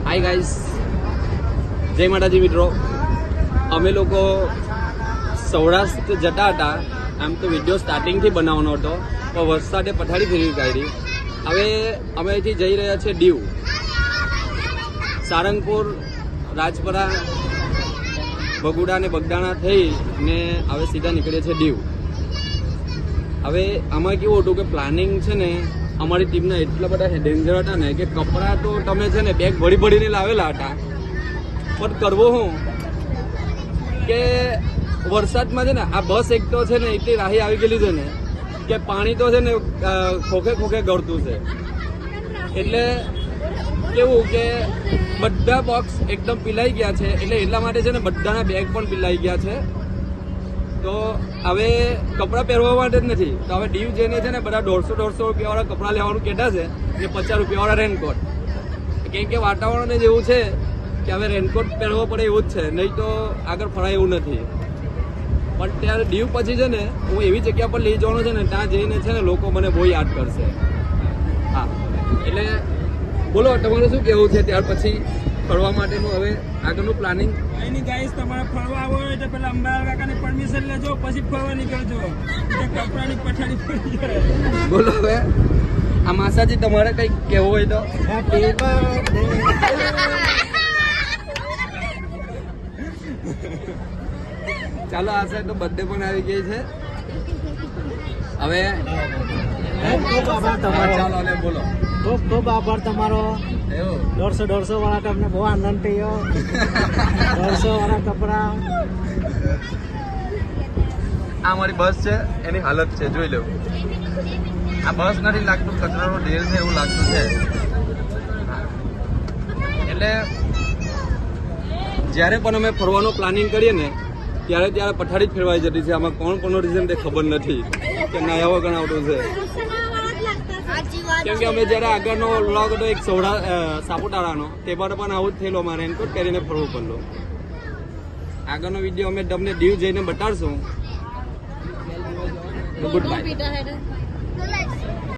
Hi guys, જય માતાજી મિત્રો. અમે લોકો સૌરાષ્ટ્ર જતા હતા. આમ તો વિડીયો સ્ટાર્ટિંગથી બનાવવાનો હતો, પણ વરસાદે પથારી ફેરવી કાઢી. હવે અમે અહીંથી જઈ રહ્યા છીએ દીવ, સારંગપુર, રાજપરા, બગુડા ને બગદાણા થઈ ને હવે સીધા નીકળીએ છીએ દીવ. હવે આમાં કેવું હતું કે પ્લાનિંગ છે ને અમારી ટીમના એટલા બધા ડેન્જર હતા ને કે કપડાં તો તમે છે ને બેગ ભરી ભરીને લાવેલા હતા, પણ કરવો હું કે વરસાદમાં છે ને આ બસ એક તો છે ને એટલી રાહી આવી ગયેલી છે ને કે પાણી તો છે ને ખોખે ખોખે ગળતું છે. એટલે કેવું કે બધા બોક્સ એકદમ પીલાઈ ગયા છે, એટલે એટલા માટે છે ને બધાના બેગ પણ પીલાઈ ગયા છે. તો હવે કપડાં પહેરવા માટે જ નથી, તો હવે દીવ જઈને છે ને બધા 150-150 રૂપિયાવાળા કપડાં લેવાનું કહેતા છે કે 50 રૂપિયાવાળા રેનકોટ. કેમ કે વાતાવરણ જ એવું છે કે હવે રેનકોટ પહેરવો પડે એવું જ છે, નહીં તો આગળ ફરાય એવું નથી. પણ ત્યારે દીવ પછી છે ને હું એવી જગ્યા પર લઈ જવાનો છે ને ત્યાં જઈને છે ને લોકો મને બહુ યાદ કરશે. હા, એટલે બોલો તમારું શું કહેવું છે ત્યાર પછી ફરવા માટેનું હવે આગળનું પ્લાનિંગ? એની ગાઈસ તમારે ફરવા આવો હોય તો પેલા અંબાલાલ કાકાની પરમિશન લેજો, પછી ફરવા નીકળજો. કપડાની પછાડી પડી જાય. બોલો હવે આ માસાજી તમારે કંઈક કહેવું હોય તો? ચાલો, આ સાઈડ તો બર્થડે પણ આવી ગઈ છે. હવે ખૂબ આભાર તમારો. ચાલો અને બોલો. ખૂબ ખૂબ આભાર તમારો. એવું 150 વાળા તમને બહુ આનંદ થયો. 150 વાળા કપડા. આ અમારી બસ છે, એની હાલત છે જોઈ લો. આ બસ નથી લાગતું, કચરાનો ઢેર છે એવું લાગતું છે. એટલે જ્યારે પણ અમે ફરવાનું પ્લાનિંગ કરીએ ને ત્યારે પથારી જ ફેરવાઈ જતી છે. આમાં કોણ રીઝન તે ખબર નથી કે નયા વગર આવતું છે. કેમ કે અમે જયારે આગળનો વ્લોગ હતો એક સાપુતારાનો, તે પર પણ આવું જ થયેલું. અમારે રેનકોટ પહેરીને ફરવું પડલું. આગળનો વિડીયો અમે તમને દીવ જઈને બતાડશું. Good bye.